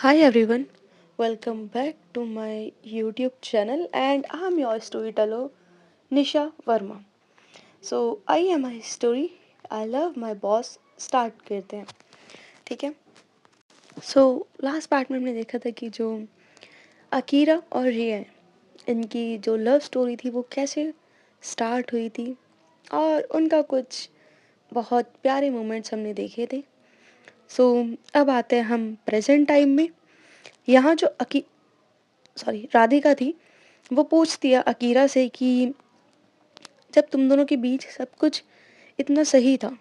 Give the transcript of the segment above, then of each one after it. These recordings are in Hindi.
Hi everyone, welcome back to my YouTube channel and I'm your storyteller Nisha Verma. So I am my story I love my boss start करते हैं ठीक है. सो लास्ट पार्ट में हमने देखा था कि जो अकीरा और रिया हैं, इनकी जो लव स्टोरी थी वो कैसे स्टार्ट हुई थी और उनका कुछ बहुत प्यारे मोमेंट्स हमने देखे थे. सो अब आते हैं हम प्रेजेंट टाइम में. यहाँ जो राधिका थी, वो पूछती है अकीरा से कि जब तुम दोनों के बीच सब कुछ इतना सही था,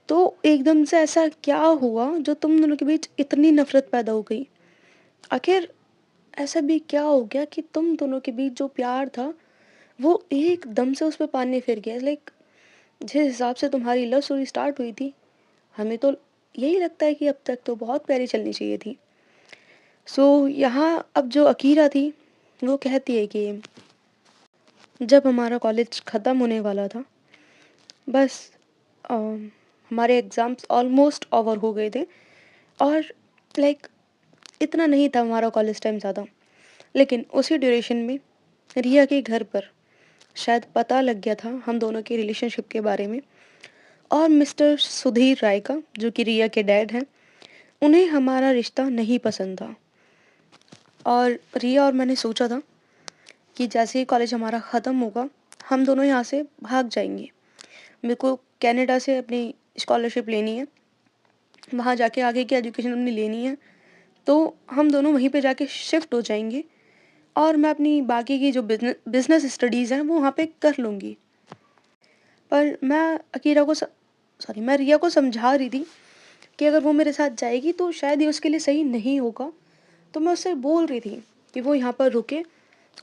तो एकदम से ऐसा क्या हुआ जो तुम दोनों के बीच इतनी नफरत पैदा हो गई? आखिर ऐसा भी क्या हो गया कि तुम दोनों के बीच जो प्यार था, वो एकदम से उस पे पानी फिर गया? लाइक जिस हिसाब से तुम्हारी लव स्टोरी स्टार्ट हुई थी, हमें तो यही लगता है कि अब तक तो बहुत प्यारी चलनी चाहिए थी. यहाँ अब जो अकीरा थी, वो कहती है कि जब हमारा कॉलेज ख़त्म होने वाला था, बस हमारे एग्ज़ाम्स ऑलमोस्ट ओवर हो गए थे और लाइक इतना नहीं था हमारा कॉलेज टाइम ज़्यादा. लेकिन उसी ड्यूरेशन में रिया के घर पर शायद पता लग गया था हम दोनों के रिलेशनशिप के बारे में, और मिस्टर सुधीर राय का, जो कि रिया के डैड हैं, उन्हें हमारा रिश्ता नहीं पसंद था. और रिया और मैंने सोचा था कि जैसे ही कॉलेज हमारा ख़त्म होगा, हम दोनों यहाँ से भाग जाएंगे. मेरे को कनाडा से अपनी स्कॉलरशिप लेनी है, वहाँ जाके आगे की एजुकेशन अपनी लेनी है. तो हम दोनों वहीं पे जाके शिफ्ट हो जाएंगे और मैं अपनी बाकी की जो बिजनेस स्टडीज़ हैं वो वहाँ पे कर लूँगी. पर मैं रिया को समझा रही थी कि अगर वो मेरे साथ जाएगी तो शायद ये उसके लिए सही नहीं होगा. तो मैं उससे बोल रही थी कि वो यहाँ पर रुके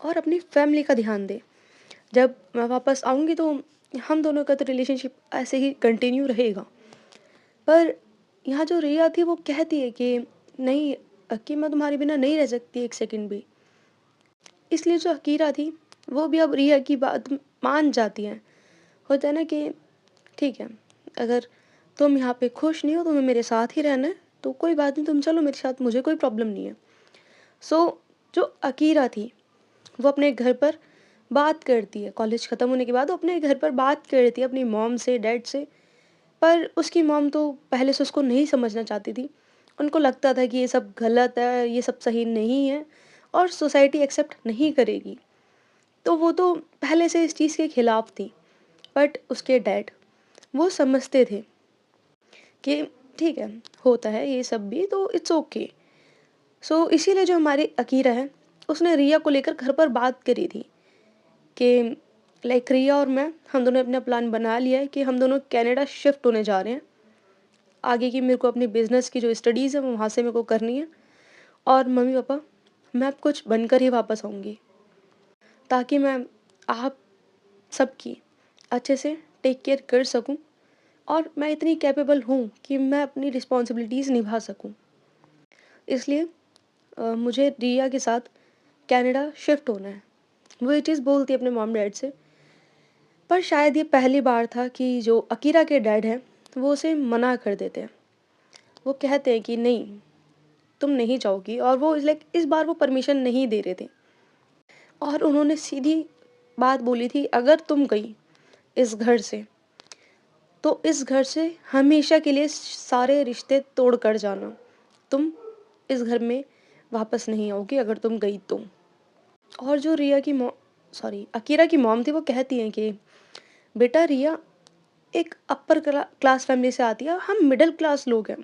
और अपनी फैमिली का ध्यान दे. जब मैं वापस आऊँगी तो हम दोनों का तो रिलेशनशिप ऐसे ही कंटिन्यू रहेगा. पर यहाँ जो रिया थी वो कहती है कि नहीं, कि मैं तुम्हारे बिना नहीं रह सकती एक सेकंड भी. इसलिए जो हकीरा थी, वो भी अब रिया की बात मान जाती है. होता है ना कि ठीक है, अगर तुम यहाँ पे खुश नहीं हो, तुम्हें मेरे साथ ही रहना है, तो कोई बात नहीं, तुम चलो मेरे साथ, मुझे कोई प्रॉब्लम नहीं है. जो अकीरा थी, वो अपने घर पर बात करती है. कॉलेज ख़त्म होने के बाद वो अपने घर पर बात करती है अपनी मॉम से, डैड से. पर उसकी मॉम तो पहले से उसको नहीं समझना चाहती थी. उनको लगता था कि ये सब गलत है, ये सब सही नहीं है और सोसाइटी एक्सेप्ट नहीं करेगी. तो वो तो पहले से इस चीज़ के खिलाफ थी. बट उसके डैड, वो समझते थे कि ठीक है, होता है ये सब भी, तो इट्स ओके. इसीलिए जो हमारी अकीरा है, उसने रिया को लेकर घर पर बात करी थी कि लाइक रिया और मैं, हम दोनों ने अपना प्लान बना लिया है कि हम दोनों कनाडा शिफ्ट होने जा रहे हैं. आगे की मेरे को अपनी बिज़नेस की जो स्टडीज़ है वो वहाँ से मेरे को करनी है. और मम्मी पापा, मैं अब कुछ बनकर ही वापस आऊँगी, ताकि मैं आप सबकी अच्छे से टेक केयर कर सकूँ और मैं इतनी कैपेबल हूँ कि मैं अपनी रिस्पॉन्सिबिलिटीज़ निभा सकूँ. इसलिए मुझे रिया के साथ कनाडा शिफ्ट होना है. वो ये चीज़ बोलती है अपने मॉम डैड से. पर शायद ये पहली बार था कि जो अकीरा के डैड हैं, वो उसे मना कर देते हैं. वो कहते हैं कि नहीं, तुम नहीं जाओगी, और वो लाइक इस बार वो परमिशन नहीं दे रहे थे. और उन्होंने सीधी बात बोली थी, अगर तुम गई इस घर से, तो इस घर से हमेशा के लिए सारे रिश्ते तोड़ कर जाना. तुम इस घर में वापस नहीं आओगी अगर तुम गई तो. और जो अकीरा की मॉम थी, वो कहती हैं कि बेटा, रिया एक अपर क्लास फैमिली से आती है, हम मिडिल क्लास लोग हैं.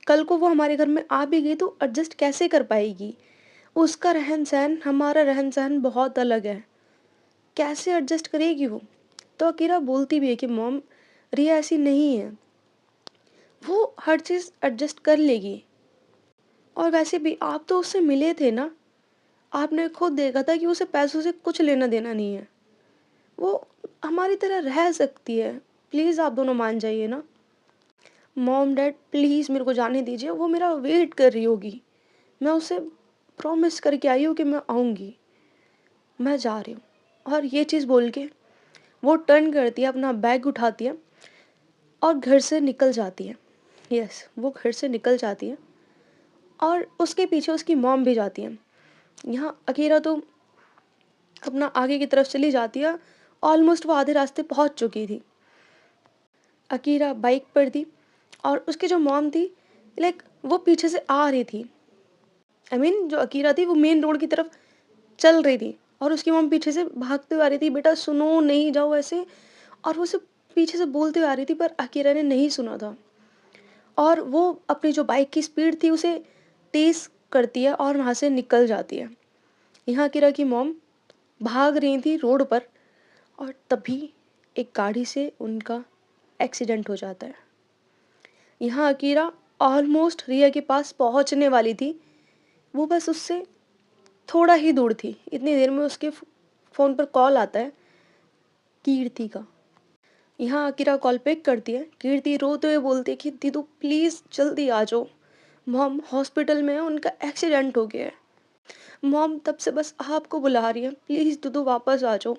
कल को वो हमारे घर में आ भी गई तो एडजस्ट कैसे कर पाएगी? उसका रहन सहन, हमारा रहन सहन बहुत अलग है, कैसे एडजस्ट करेगी वो? तो अकीरा बोलती भी है कि मॉम, रिया ऐसी नहीं है, वो हर चीज़ एडजस्ट कर लेगी. और वैसे भी आप तो उससे मिले थे ना, आपने खुद देखा था कि उसे पैसों से कुछ लेना देना नहीं है. वो हमारी तरह रह सकती है. प्लीज़ आप दोनों मान जाइए ना. मॉम डैड, प्लीज़ मेरे को जाने दीजिए, वो मेरा वेट कर रही होगी. मैं उसे प्रॉमिस करके आई हूँ कि मैं आऊँगी, मैं जा रही हूँ. और ये चीज़ बोल के वो टर्न करती है, अपना बैग उठाती है और घर से निकल जाती है. यस, वो घर से निकल जाती है. और उसके पीछे उसकी मॉम भी जाती है। यहाँ अकीरा तो अपना आगे की तरफ चली जाती है। ऑलमोस्ट वो आधे रास्ते पहुंच चुकी थी। अकीरा बाइक पर थी और उसकी जो मॉम थी, लाइक वो पीछे से आ रही थी। जो अकीरा थी वो मेन रोड की तरफ चल रही थी और उसकी मॉम पीछे से भागते हुए आ रही थी, बेटा सुनो, नहीं जाओ ऐसे। और वो सब पीछे से बोलते हुए आ रही थी, पर अकीरा ने नहीं सुना था। और वो अपनी जो बाइक की स्पीड थी उसे तेज करती है और वहाँ से निकल जाती है। यहाँ अकीरा की मॉम भाग रही थी रोड पर, और तभी एक गाड़ी से उनका एक्सीडेंट हो जाता है। यहाँ अकीरा ऑलमोस्ट रिया के पास पहुंचने वाली थी। वो बस उससे थोड़ा ही दूर थी। इतनी देर में उसके फ़ोन पर कॉल आता है कीर्ति का। यहाँ अकीरा कॉल पिक करती है। कीर्ति रोते हुए बोलती है कि दीदू प्लीज़ जल्दी आ जाओ, मॉम हॉस्पिटल में है, उनका एक्सीडेंट हो गया है। मॉम तब से बस आपको बुला रही है, प्लीज़ दीदू वापस आ जाओ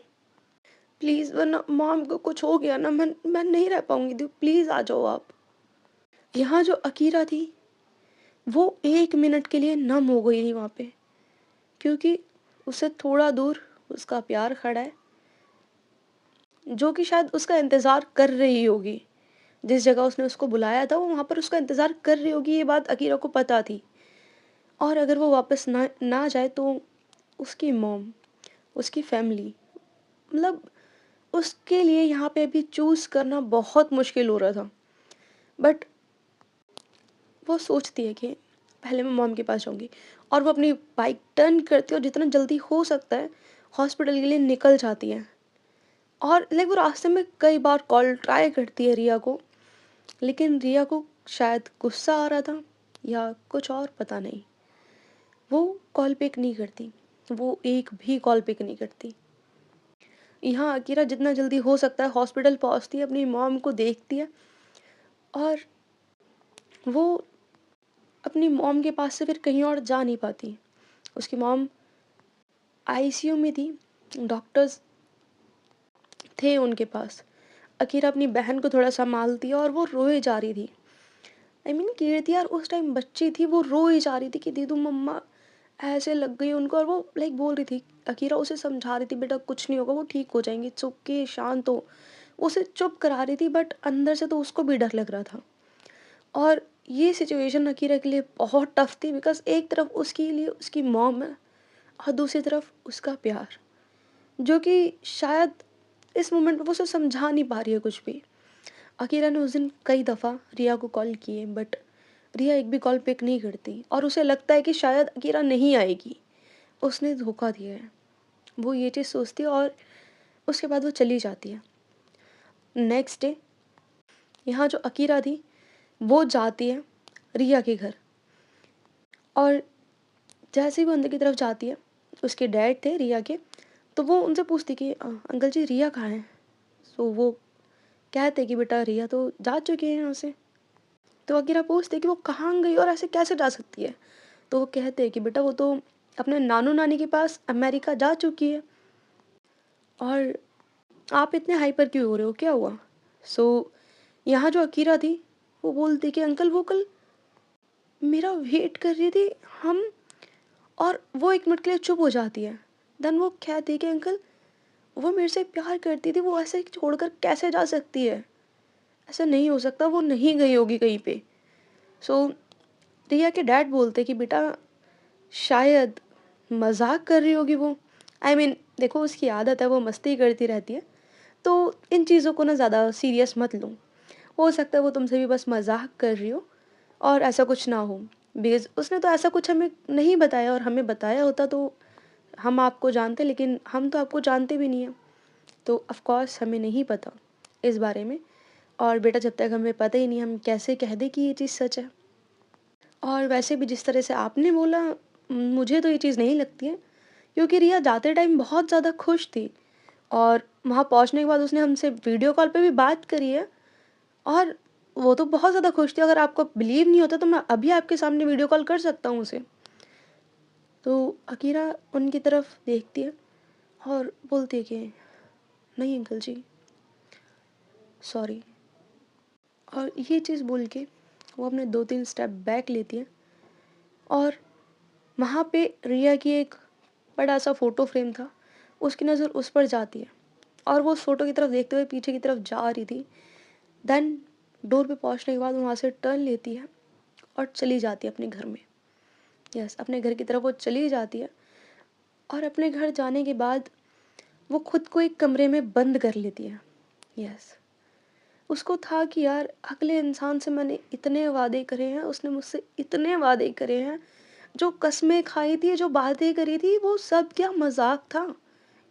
प्लीज़, वरना मॉम को कुछ हो गया ना, मैं नहीं रह पाऊंगी दीदू, प्लीज़ आ जाओ आप। यहाँ जो अकीरा थी वो 1 मिनट के लिए नम हो गई थी वहाँ पे, क्योंकि उससे थोड़ा दूर उसका प्यार खड़ा है, जो कि शायद उसका इंतज़ार कर रही होगी। जिस जगह उसने उसको बुलाया था वो वहाँ पर उसका इंतज़ार कर रही होगी, ये बात अकीरा को पता थी। और अगर वो वापस ना ना जाए तो उसकी मॉम, उसकी फैमिली, मतलब उसके लिए यहाँ पे अभी चूज़ करना बहुत मुश्किल हो रहा था। बट वो सोचती है कि पहले मैं मॉम के पास जाऊँगी, और वो अपनी बाइक टर्न करती है और जितना जल्दी हो सकता है हॉस्पिटल के लिए निकल जाती है। और लाइक वो रास्ते में कई बार कॉल ट्राई करती है रिया को, लेकिन रिया को शायद गुस्सा आ रहा था या कुछ और, पता नहीं। वो कॉल पिक नहीं करती, वो एक भी कॉल पिक नहीं करती। यहाँ अकीरा जितना जल्दी हो सकता है हॉस्पिटल पहुँचती है, अपनी मॉम को देखती है, और वो अपनी मॉम के पास से फिर कहीं और जा नहीं पाती। उसकी मॉम आईसीयू में थी, डॉक्टर्स थे उनके पास। अकीरा अपनी बहन को थोड़ा संभालती है और वो रोए जा रही थी। कीर्ति यार उस टाइम बच्ची थी, वो रोए जा रही थी कि दीदू मम्मा ऐसे लग गई उनको, और वो लाइक बोल रही थी। अकीरा उसे समझा रही थी, बेटा कुछ नहीं होगा, वो ठीक हो जाएंगे, चुप के शांत हो। उसे चुप करा रही थी, बट अंदर से तो उसको भी डर लग रहा था। और ये सिचुएशन अकीरा के लिए बहुत टफ थी, बिकॉज एक तरफ उसके लिए उसकी मॉम है और दूसरी तरफ उसका प्यार, जो कि शायद इस मोमेंट में वो उसे समझा नहीं पा रही है कुछ भी। अकीरा ने उस दिन कई दफ़ा रिया को कॉल किए, बट रिया एक भी कॉल पिक नहीं करती और उसे लगता है कि शायद अकीरा नहीं आएगी, उसने धोखा दिया है। वो ये चीज़ सोचती है और उसके बाद वो चली जाती है। नेक्स्ट डे यहाँ जो अकीरा थी वो जाती है रिया के घर, और जैसे ही वो अंदर की तरफ जाती है, उसके डैड थे रिया के, तो वो उनसे पूछती कि अंकल जी रिया कहाँ है?" सो वो कहते कि बेटा रिया तो जा चुकी है यहाँ से। तो अकीरा पूछते कि वो कहाँ गई और ऐसे कैसे जा सकती है? तो वो कहते हैं कि बेटा वो तो अपने नानू नानी के पास अमेरिका जा चुकी है। और आप इतने हाइपर क्यों हो रहे हो, क्या हुआ? सो यहाँ जो अकीरा थी वो बोलती कि अंकल वो कल मेरा वेट कर रही थी हम, और वो 1 मिनट के लिए चुप हो जाती है। देन वो कहती है कि अंकल वो मेरे से प्यार करती थी, वो ऐसे छोड़कर कैसे जा सकती है? ऐसा नहीं हो सकता, वो नहीं गई होगी कहीं पे। सो रिया के डैड बोलते कि बेटा शायद मजाक कर रही होगी वो। देखो उसकी आदत है, वो मस्ती करती रहती है, तो इन चीज़ों को ना ज़्यादा सीरियस मत लो। हो सकता है वो तुमसे भी बस मजाक कर रही हो और ऐसा कुछ ना हो, बिकॉज उसने तो ऐसा कुछ हमें नहीं बताया, और हमें बताया होता तो हम आपको जानते, लेकिन हम तो आपको जानते भी नहीं हैं, तो ऑफ कोर्स हमें नहीं पता इस बारे में। और बेटा जब तक हमें पता ही नहीं, हम कैसे कह दें कि ये चीज़ सच है? और वैसे भी जिस तरह से आपने बोला, मुझे तो ये चीज़ नहीं लगती है, क्योंकि रिया जाते टाइम बहुत ज़्यादा खुश थी, और वहाँ पहुँचने के बाद उसने हमसे वीडियो कॉल पे भी बात करी है, और वो तो बहुत ज़्यादा खुश थी। अगर आपको बिलीव नहीं होता तो मैं अभी आपके सामने वीडियो कॉल कर सकता हूँ उसे। तो अकीरा उनकी तरफ देखती है और बोलती है कि नहीं अंकल जी, सॉरी। और ये चीज़ बोल के वो अपने 2-3 स्टेप बैक लेती है, और वहाँ पे रिया की एक बड़ा सा फ़ोटो फ्रेम था, उसकी नज़र उस पर जाती है और वो उस फ़ोटो की तरफ देखते हुए पीछे की तरफ जा रही थी। देन डोर पे पहुँचने के बाद वो वहाँ से टर्न लेती है और चली जाती है अपने घर में। यस, अपने घर की तरफ वो चली जाती है और अपने घर जाने के बाद वो खुद को एक कमरे में बंद कर लेती है। यस, उसको था कि यार अगले इंसान से मैंने इतने वादे करे हैं, उसने मुझसे इतने वादे करे हैं, जो कस्में खाई थी, जो बातें करी थी, वो सब क्या मज़ाक था?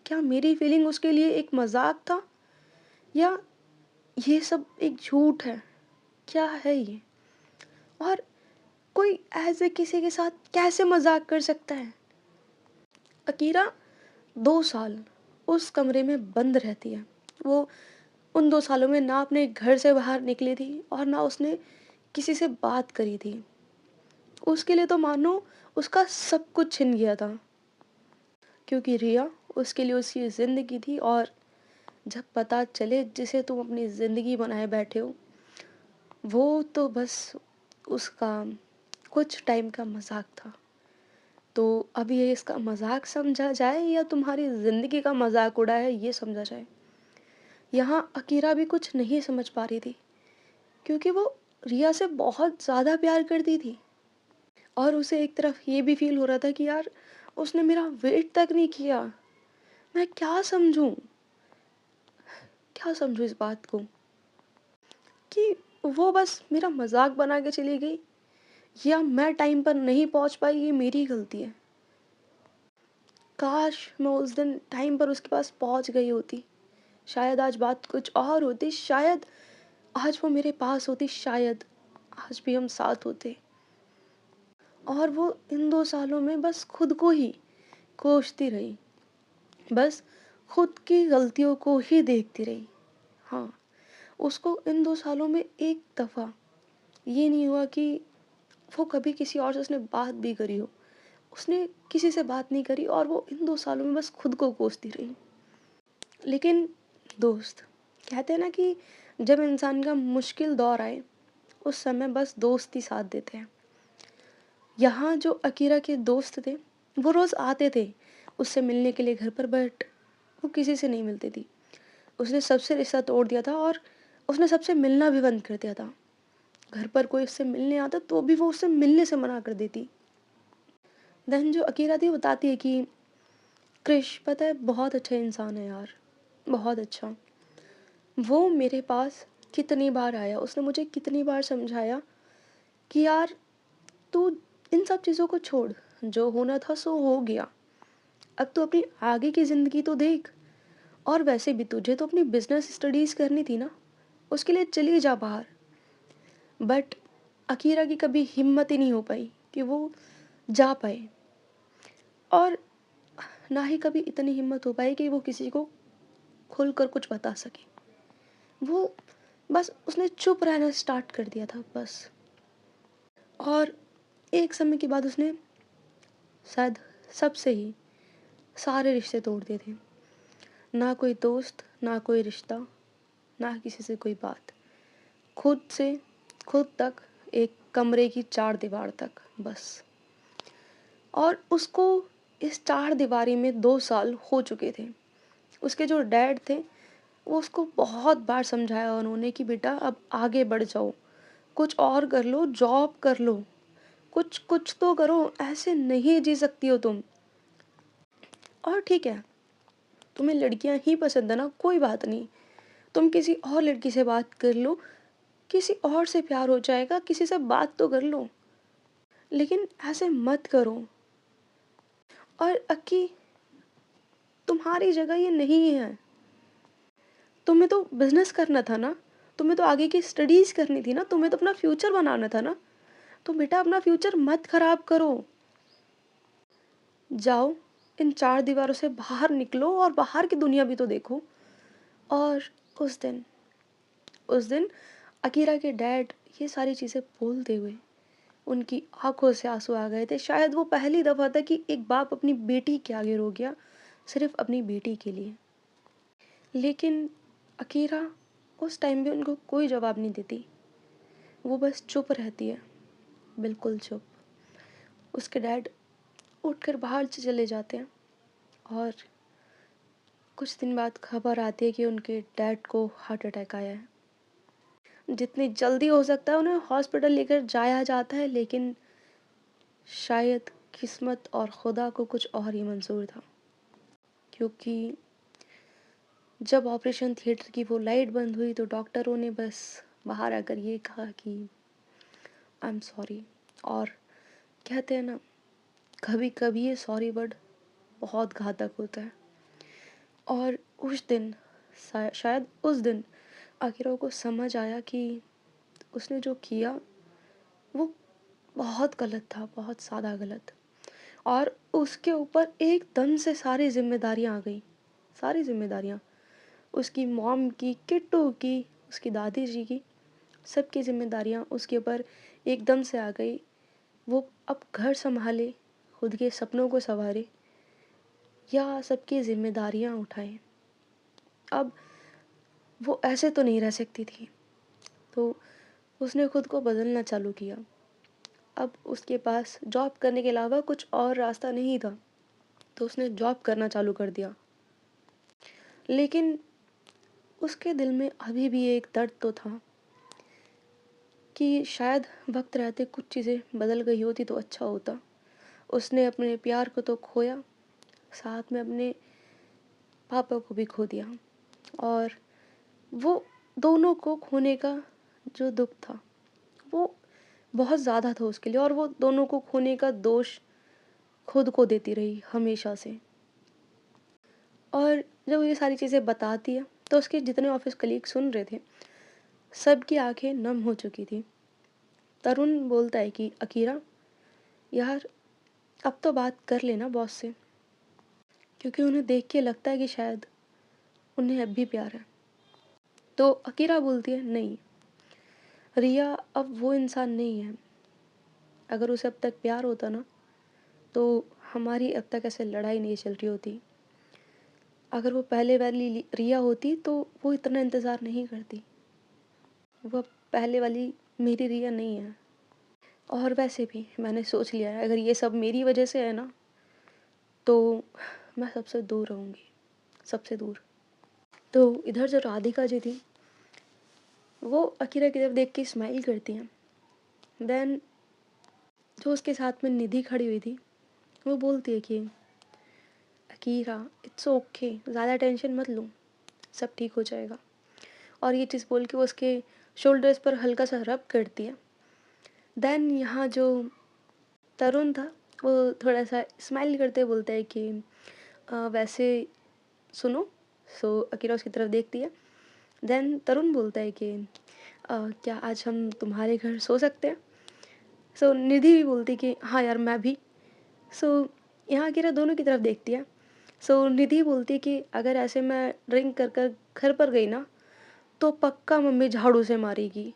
क्या मेरी फीलिंग उसके लिए एक मज़ाक था? या ये सब एक झूठ है? क्या है ये? और कोई ऐसे किसी के साथ कैसे मज़ाक कर सकता है? अकीरा 2 साल उस कमरे में बंद रहती है। वो उन 2 सालों में ना अपने घर से बाहर निकली थी और ना उसने किसी से बात करी थी। उसके लिए तो मानो उसका सब कुछ छिन गया था, क्योंकि रिया उसके लिए उसकी ज़िंदगी थी। और जब पता चले जिसे तुम अपनी ज़िंदगी बनाए बैठे हो, वो तो बस उसका कुछ टाइम का मज़ाक था। तो अब ये इसका मज़ाक समझा जाए या तुम्हारी ज़िंदगी का मज़ाक उड़ाया है, ये समझा जाए। यहाँ अकीरा भी कुछ नहीं समझ पा रही थी, क्योंकि वो रिया से बहुत ज़्यादा प्यार करती थी और उसे एक तरफ ये भी फ़ील हो रहा था कि यार उसने मेरा वेट तक नहीं किया। मैं क्या समझूँ? क्या समझूँ इस बात को कि वो बस मेरा मज़ाक बना के चली गई, या मैं टाइम पर नहीं पहुँच पाई, ये मेरी गलती है। काश मैं उस दिन टाइम पर उसके पास पहुँच गई होती। शायद आज बात कुछ और होती, शायद आज वो मेरे पास होती, शायद आज भी हम साथ होते। और वो इन 2 सालों में बस खुद को ही कोसती रही, बस खुद की गलतियों को ही देखती रही। हाँ, उसको इन 2 सालों में एक दफ़ा ये नहीं हुआ कि वो कभी किसी और से उसने बात भी करी हो। उसने किसी से बात नहीं करी और वो इन 2 सालों में बस खुद को कोसती रही। लेकिन दोस्त, कहते हैं ना कि जब इंसान का मुश्किल दौर आए, उस समय बस दोस्त ही साथ देते हैं। यहाँ जो अकीरा के दोस्त थे, वो रोज़ आते थे उससे मिलने के लिए घर पर, बट वो किसी से नहीं मिलती थी। उसने सबसे रिश्ता तोड़ दिया था और उसने सबसे मिलना भी बंद कर दिया था। घर पर कोई उससे मिलने आता तो भी वो उससे मिलने से मना कर देती। देन जो अकीरा थी वो बताती है कि क्रिश पता है बहुत अच्छा इंसान है यार, बहुत अच्छा। वो मेरे पास कितनी बार आया, उसने मुझे कितनी बार समझाया कि यार तू इन सब चीज़ों को छोड़, जो होना था सो हो गया। अब तू अपनी आगे की ज़िंदगी तो देख। और वैसे भी तुझे तो अपनी बिज़नेस स्टडीज़ करनी थी ना, उसके लिए चली जा बाहर। बट अकीरा की कभी हिम्मत ही नहीं हो पाई कि वो जा पाए, और ना ही कभी इतनी हिम्मत हो पाई कि वो किसी को खुलकर कुछ बता सके। वो बस उसने चुप रहना स्टार्ट कर दिया था बस। और एक समय के बाद उसने शायद सबसे ही सारे रिश्ते तोड़ दिए थे। ना कोई दोस्त, ना कोई रिश्ता, ना किसी से कोई बात। खुद से खुद तक, एक कमरे की चार दीवार तक बस। और उसको इस चार दीवारी में 2 साल हो चुके थे। उसके जो डैड थे, वो उसको बहुत बार समझाया उन्होंने कि बेटा अब आगे बढ़ जाओ, कुछ और कर लो, जॉब कर लो, कुछ कुछ तो करो, ऐसे नहीं जी सकती हो तुम। और ठीक है, तुम्हें लड़कियां ही पसंद है ना, कोई बात नहीं, तुम किसी और लड़की से बात कर लो, किसी और से प्यार हो जाएगा, किसी से बात तो कर लो, लेकिन ऐसे मत करो। और अक्की, तुम्हारी जगह ये नहीं है। तुम्हें तो बिजनेस करना था ना, तुम्हें तो आगे की स्टडीज करनी थी ना, तुम्हें तो अपना फ्यूचर बनाना था ना। तो बेटा अपना फ्यूचर मत खराब करो। जाओ, इन चार दीवारों से बाहर निकलो और बाहर की दुनिया भी तो देखो। और उस दिन उस दिन अकीरा के डैड ये सारी चीज़ें बोलते हुए उनकी आंखों से आंसू आ गए थे। शायद वो पहली दफ़ा था कि एक बाप अपनी बेटी के आगे रो गया, सिर्फ अपनी बेटी के लिए। लेकिन अकीरा उस टाइम भी उनको कोई जवाब नहीं देती। वो बस चुप रहती है, बिल्कुल चुप। उसके डैड उठकर बाहर चले जाते हैं और कुछ दिन बाद खबर आती है कि उनके डैड को हार्ट अटैक आया है। जितनी जल्दी हो सकता है उन्हें हॉस्पिटल लेकर जाया जाता है, लेकिन शायद किस्मत और खुदा को कुछ और ही मंजूर था, क्योंकि जब ऑपरेशन थिएटर की वो लाइट बंद हुई तो डॉक्टरों ने बस बाहर आकर ये कहा कि आई एम सॉरी। और कहते हैं ना, कभी कभी ये सॉरी वर्ड बहुत घातक होता है। और उस दिन शायद उस दिन आकिरा को समझ आया कि उसने जो किया वो बहुत गलत था, बहुत ज़्यादा गलत। और उसके ऊपर एकदम से सारी जिम्मेदारियां आ गई, सारी जिम्मेदारियां, उसकी मॉम की, किट्टू की, उसकी दादी जी की, सबकी जिम्मेदारियां उसके ऊपर एकदम से आ गई। वो अब घर संभाले, खुद के सपनों को संवारे या सबकी जिम्मेदारियां उठाए। अब वो ऐसे तो नहीं रह सकती थी, तो उसने खुद को बदलना चालू किया। अब उसके पास जॉब करने के अलावा कुछ और रास्ता नहीं था, तो उसने जॉब करना चालू कर दिया। लेकिन उसके दिल में अभी भी एक दर्द तो था कि शायद वक्त रहते कुछ चीज़ें बदल गई होती तो अच्छा होता। उसने अपने प्यार को तो खोया, साथ में अपने पापा को भी खो दिया। और वो दोनों को खोने का जो दुख था वो बहुत ज़्यादा था उसके लिए, और वो दोनों को खोने का दोष खुद को देती रही हमेशा से। और जब ये सारी चीज़ें बताती है तो उसके जितने ऑफिस कलीग सुन रहे थे, सबकी आंखें नम हो चुकी थी। तरुण बोलता है कि अकीरा यार, अब तो बात कर लेना बॉस से, क्योंकि उन्हें देख के लगता है कि शायद उन्हें अब भी प्यार है। तो अकीरा बोलती है नहीं, रिया अब वो इंसान नहीं है। अगर उसे अब तक प्यार होता ना, तो हमारी अब तक ऐसे लड़ाई नहीं चल रही होती। अगर वो पहले वाली रिया होती तो वो इतना इंतज़ार नहीं करती। वो अब पहले वाली मेरी रिया नहीं है। और वैसे भी मैंने सोच लिया है, अगर ये सब मेरी वजह से है ना, तो मैं सबसे दूर रहूँगी, सबसे दूर। तो इधर जो राधिका जी थी, वो अकीरा की तरफ देख के स्माइल करती हैं। देन जो उसके साथ में निधि खड़ी हुई थी, वो बोलती है कि अकीरा इट्स ओके, ज़्यादा टेंशन मत लो, सब ठीक हो जाएगा। और ये चीज़ बोल के वो उसके शोल्डर्स पर हल्का सा रब करती है। देन यहाँ जो तरुण था, वो थोड़ा सा स्माइल करते बोलता है कि वैसे सुनो। सो अकीरा उसकी तरफ देखती है। देन तरुण बोलता है कि क्या आज हम तुम्हारे घर सो सकते हैं? सो निधि भी बोलती कि हाँ यार, मैं भी। सो यहाँ अकीरा दोनों की तरफ देखती है। सो निधि बोलती कि अगर ऐसे मैं ड्रिंक कर कर घर पर गई ना, तो पक्का मम्मी झाड़ू से मारेगी।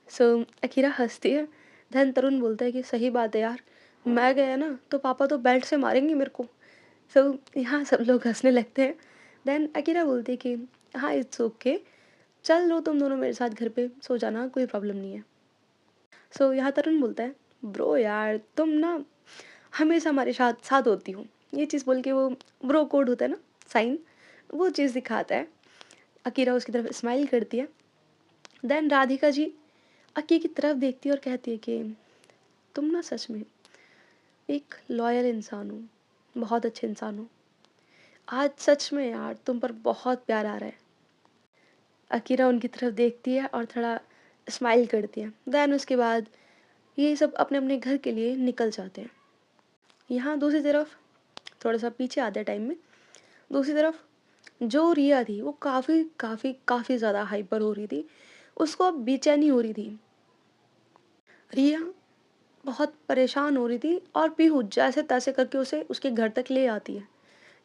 सो अकीरा हंसती है। धन तरुण बोलता है कि सही बात है यार, मैं गया ना तो पापा तो बेल्ट से मारेंगे मेरे को। सो यहाँ सब लोग हंसने लगते हैं। देन अकीरा बोलती है कि हाँ इट्स ओके, चल लो तुम दोनों मेरे साथ घर पे सो जाना, कोई प्रॉब्लम नहीं है। सो यहाँ तरुण बोलता है ब्रो यार, तुम ना हमेशा हमारे साथ साथ होती हो। ये चीज़ बोल के वो ब्रो कोड होता है ना, साइन, वो चीज़ दिखाता है। अकीरा उसकी तरफ स्माइल करती है। देन राधिका जी अक्की की तरफ देखती है और कहती है कि तुम ना सच में एक लॉयल इंसान हो, बहुत अच्छे इंसान हो। आज सच में यार तुम पर बहुत प्यार आ रहा है। अकीरा उनकी तरफ देखती है और थोड़ा स्माइल करती है। देन उसके बाद ये सब अपने अपने घर के लिए निकल जाते हैं। यहाँ दूसरी तरफ थोड़ा सा पीछे आते हैं टाइम में, दूसरी तरफ जो रिया थी वो काफ़ी काफ़ी काफ़ी ज़्यादा हाइपर हो रही थी। उसको अब बेचैनी हो रही थी। रिया बहुत परेशान हो रही थी और पीहू जैसे तैसे करके उसे उसके घर तक ले आती है।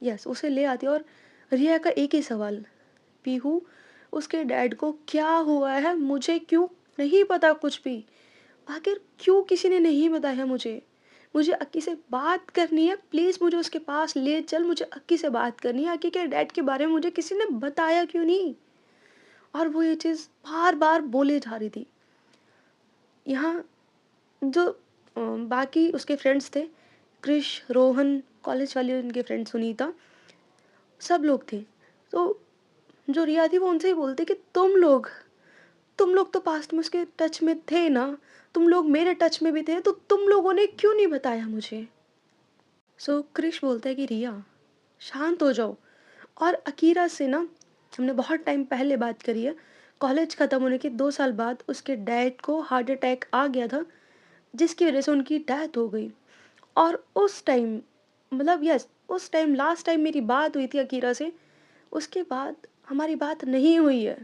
यस, उसे ले आती है। और रिया का एक ही सवाल, पीहू उसके डैड को क्या हुआ है, मुझे क्यों नहीं पता कुछ भी। आखिर क्यों किसी ने नहीं बताया मुझे। मुझे अक्की से बात करनी है, प्लीज़ मुझे उसके पास ले चल, मुझे अक्की से बात करनी है। अक्की के डैड के बारे में मुझे किसी ने बताया क्यों नहीं। और वो ये चीज़ बार बार बोले जा रही थी। यहाँ जो बाकी उसके फ्रेंड्स थे, कृष, रोहन, कॉलेज वाली उनके फ्रेंड सुनीता, सब लोग थे। तो जो रिया थी वो उनसे ही बोलती कि तुम लोग तो पास्ट में उसके टच में थे ना, तुम लोग मेरे टच में भी थे, तो तुम लोगों ने क्यों नहीं बताया मुझे? सो क्रिश बोलता है कि रिया, शांत हो जाओ। और अकीरा से ना हमने बहुत टाइम पहले बात करी है, कॉलेज ख़त्म होने के 2 साल बाद उसके डैड को हार्ट अटैक आ गया था, जिसकी वजह से उनकी डेथ हो गई। और उस टाइम, मतलब यस, उस टाइम लास्ट टाइम मेरी बात हुई थी अकीरा से, उसके बाद हमारी बात नहीं हुई है।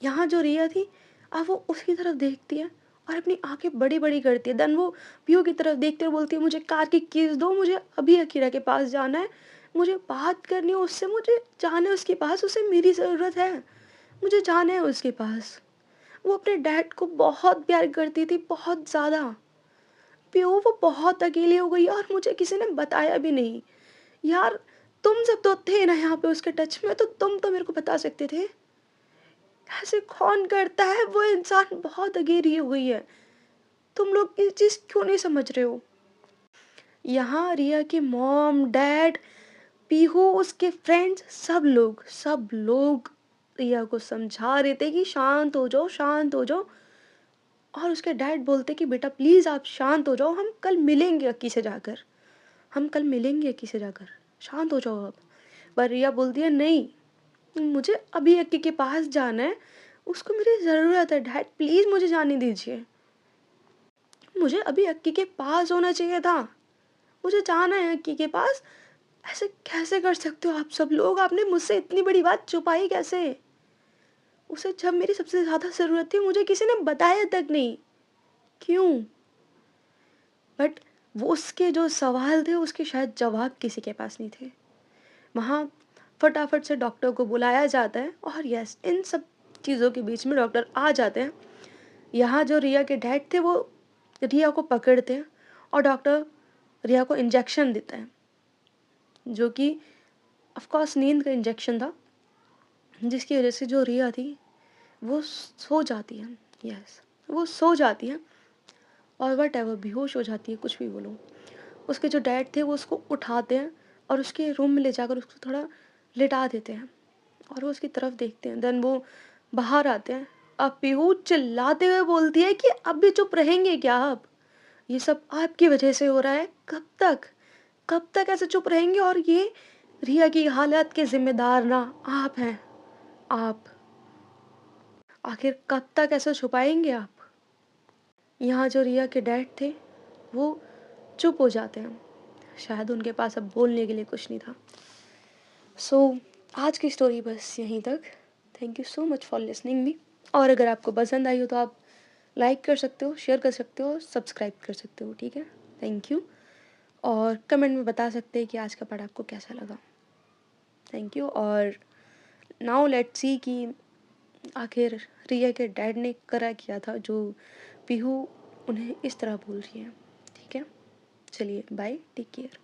यहाँ जो रिया थी, अब वो उसकी तरफ देखती है और अपनी आँखें बड़ी-बड़ी करती है। देन वो पीहू की तरफ देखती है और बोलती है, मुझे कार की कीज़ दो, मुझे अभी अकीरा के पास जाना है, मुझे बात करनी है उससे, मुझे जाना है उसके पास, उसे मेरी ज़रूरत है, मुझे जाना है उसके पास। वो अपने डैड को बहुत प्यार करती थी, बहुत ज़्यादा। पीहू वो बहुत अकेली हो गई और मुझे किसी ने बताया भी नहीं। यार, तुम सब तो थे ना यहाँ पे उसके टच में, तो तुम तो मेरे को बता सकते थे। ऐसे कौन करता है? वो इंसान बहुत अकेली हो गई है। तुम लोग ये चीज़ क्यों नहीं समझ रहे हो? यहाँ रिया के मॉम, डैड, पीहू, उसके फ्रेंड्स, सब लोग रिया को समझा रहे थे कि शांत हो जाओ, शांत हो जाओ। और उसके डैड बोलते कि बेटा प्लीज़ आप शांत हो जाओ, हम कल मिलेंगे अक्की से जाकर, हम कल मिलेंगे अक्की से जाकर, शांत हो जाओ अब। पर रिया बोलती है नहीं, मुझे अभी अक्की के पास जाना है, उसको मेरी ज़रूरत है, डैड प्लीज़ मुझे जाने दीजिए। मुझे अभी अक्की के पास होना चाहिए था, मुझे जाना है अक्की के पास। ऐसे कैसे कर सकते हो आप सब लोग? आपने मुझसे इतनी बड़ी बात छुपाई कैसे? उसे जब मेरी सबसे ज़्यादा ज़रूरत थी मुझे किसी ने बताया तक नहीं। क्यों? बट वो उसके जो सवाल थे उसके शायद जवाब किसी के पास नहीं थे। वहाँ फटाफट से डॉक्टर को बुलाया जाता है और यस, इन सब चीज़ों के बीच में डॉक्टर आ जाते हैं। यहाँ जो रिया के डैड थे वो रिया को पकड़ते हैं और डॉक्टर रिया को इंजेक्शन देता है, जो कि ऑफ कोर्स नींद का इंजेक्शन था, जिसकी वजह से जो रिया थी वो सो जाती है। यस, वो सो जाती है और व्हाटएवर, बेहोश हो जाती है, कुछ भी बोलो। उसके जो डैड थे वो उसको उठाते हैं और उसके रूम में ले जाकर उसको थोड़ा लिटा देते हैं और वो उसकी तरफ देखते हैं। देन वो बाहर आते हैं। अब पीहू चिल्लाते हुए बोलती है कि अब भी चुप रहेंगे क्या आप? ये सब आपकी वजह से हो रहा है। कब तक? कब तक ऐसे चुप रहेंगे? और ये रिया की हालत के ज़िम्मेदार ना आप हैं, आप। आखिर कब तक ऐसे छुपाएँगे आप? यहाँ जो रिया के डैड थे, वो चुप हो जाते हैं। शायद उनके पास अब बोलने के लिए कुछ नहीं था। सो आज की स्टोरी बस यहीं तक। Thank you so much for listening me. और अगर आपको पसंद आई हो तो आप लाइक कर सकते हो, शेयर कर सकते हो और सब्सक्राइब कर सकते हो, ठीक है? Thank you. और कमेंट में बता सकते हैं कि आज का पार्ट आपको कैसा लगा। Thank you. और नाउ लेट्स सी कि आखिर रिया के डैड ने करा क्या था जो पीहू उन्हें इस तरह बोल रही है। ठीक है? चलिए बाय, टेक केयर।